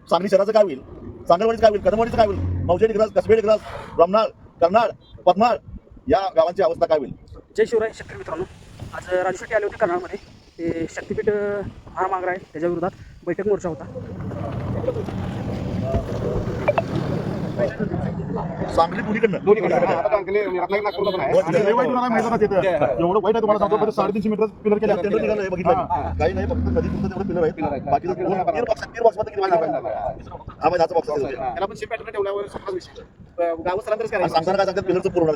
सांगली शहराचं काय होईल, चांदरवाडीचं काय होईल, कदमवाडीचं काय होईल, मौजे डिग्रस, कसबे डिग्रस, ब्रह्मनाळ, कर्नाळ, पद्माळ या गावांची अवस्था काय होईल. जय शिवराय. शेतकरी मित्रांनो, आज राजू शेट्टी आले होते कर्नाळमध्ये. ते शक्तीपीठ महामार्ग आहे त्याच्या विरोधात बैठक मोर्चा होता. सांगली दोन्हीकडनं एवढं वाईट आहे तुम्हाला सांगतो. 350 मीटर पिलर केले, टेंडर निघालं बघितलं काही नाही, फक्त नदी पुरतं तेवढे पिलर आहेत. बाकीचं तीन बॉक्स किती व्हायला हा माझ्या हातचा बॉक्स त्याला पण पॅटर्न ठेवल्यावर समजा विषय गाव स्थलांतरच करायचं. सांगताना काय सांगतात, पिलरचं पूर्ण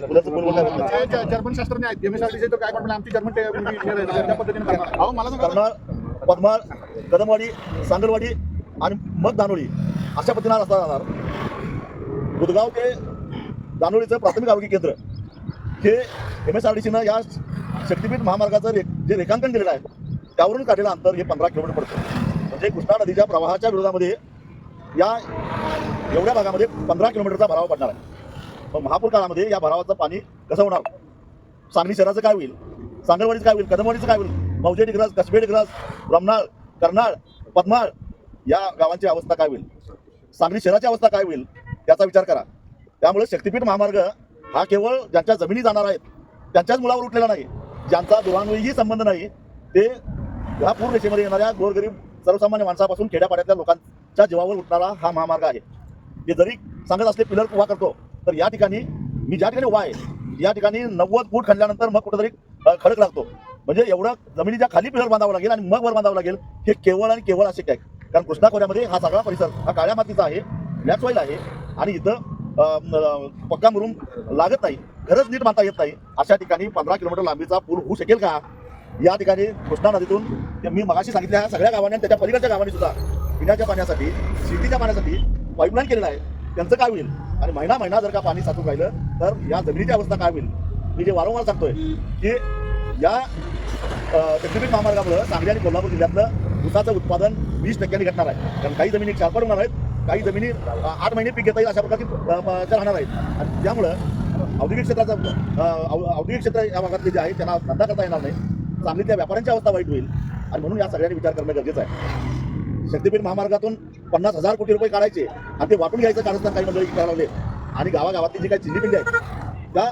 जर्मन शास्त्रज्ञ आहेत, MSRTC काय म्हटलं आमची जर्मन त्या पद्धतीने करणार. अहो मला सांगा, कर्नाळ, पद्माळ, कदमवाडी, सांगलवाडी आणि मग दानोळी अशा पद्धतीने हा रस्ता जाणार. बुधगाव ते दानोळीचं प्राथमिक आरोग्य केंद्र हे MSRTCनं या शक्तीपीठ महामार्गाचं जे रेखांकन केलेलं आहे त्यावरून काढलेलं अंतर हे 15 किलोमीटर पडतं. म्हणजे कृष्णा नदीच्या प्रवाहाच्या विरोधामध्ये या एवढ्या भागामध्ये 15 किलोमीटरचा भराव पडणार आहे. मग महापूर काळामध्ये या भरावाचं पाणी कसं होणार, सांगली शहराचं काय होईल, सांगलवाडीचं काय होईल, कदमवाडीचं काय होईल, मौजे डिग्रस, कसबे डिग्रस, ब्रह्मनाळ, कर्नाळ, पद्माळ या गावांची अवस्था काय होईल, सांगली शहराची अवस्था काय होईल याचा विचार करा. त्यामुळे शक्तीपीठ महामार्ग हा केवळ ज्यांच्या जमिनी जाणार आहेत त्यांच्याच मुळावर उठलेला नाही, ज्यांचा दुरान्वयीही संबंध नाही, ते ह्या पूर रेषेमध्ये येणाऱ्या गोरगरीब सर्वसामान्य माणसापासून खेड्यापाड्यातल्या लोकांच्या जीवावर उठणारा हा महामार्ग आहे. हे जरी सांगत असले पिलर उभा करतो, तर या ठिकाणी मी ज्या ठिकाणी उभा आहे या ठिकाणी 90 फूट खणल्यानंतर मग कुठेतरी खडक लागतो. म्हणजे एवढं जमिनीच्या खाली पिलर बांधावं लागेल आणि मग वर बांधावं लागेल. हे केवळ आणि केवळ अशक्य आहे. कारण कृष्णा खोऱ्यामध्ये हा सगळा परिसर हा काळ्या मातीचा आहे, ब्लॅक सॉइल आहे आणि इथं पक्का मुरुम लागत नाही, घरच नीट बांधता येत नाही. अशा ठिकाणी 15 किलोमीटर लांबीचा पूल होऊ शकेल का. या ठिकाणी कृष्णा नदीतून मी मगाशी सांगितल्या सगळ्या गावांनी आणि त्याच्या पलीकडच्या गावांनी सुद्धा पिण्याच्या पाण्यासाठी, शेतीच्या पाण्यासाठी पाईपलाईन केलेलं आहे. त्यांचं काय होईल आणि महिना महिना जर का पाणी साचून राहिलं तर या जमिनीची अवस्था काय होईल. मी जे वारंवार सांगतोय की या शक्तीपीठ महामार्गामुळे सांगली आणि कोल्हापूर जिल्ह्यातलं ऊसाचं उत्पादन 20% घटणार आहे. कारण काही जमिनी क्षारपड होणार आहेत, काही जमिनी 8 महिने पीक घेता येईल अशा प्रकारची राहणार आहेत. आणि त्यामुळं औद्योगिक क्षेत्र या भागातले जे आहे त्यांना धंदा करता येणार नाही. सांगलीतल्या व्यापाऱ्यांची अवस्था वाईट होईल आणि म्हणून या सगळ्यांनी विचार करणं गरजेचं आहे. शक्तीपीठ महामार्गातून 50,000 कोटी रुपये काढायचे आणि ते वाटून घ्यायचं कारस्थान काही मंडळी करायला लागले. आणि गावागावातली जी काही जिल्ही पिल्ली आहेत त्या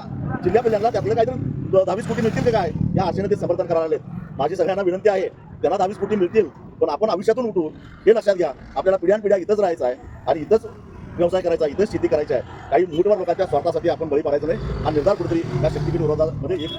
जिल्ह्या पिल्ल्यांना त्यातलं काहीतरी 10-20 कोटी मिळतील ते काय या आशेने ते समर्थन करायला लागले. माझी सगळ्यांना विनंती आहे, त्यांना 10-20 कोटी मिळतील पण आपण आयुष्यातून उठून हे लक्षात घ्या, आपल्याला पिढ्यानपिढ्या इथंच राहायचं आहे आणि इथंच व्यवसाय करायचा आहे, इथंच शेती करायची आहे. काही मूठभर लोकांच्या स्वार्थासाठी आपण बळी पडायचं नाही. हा निर्धार कुठेतरी या शक्तीपीठ विरोधामध्ये एक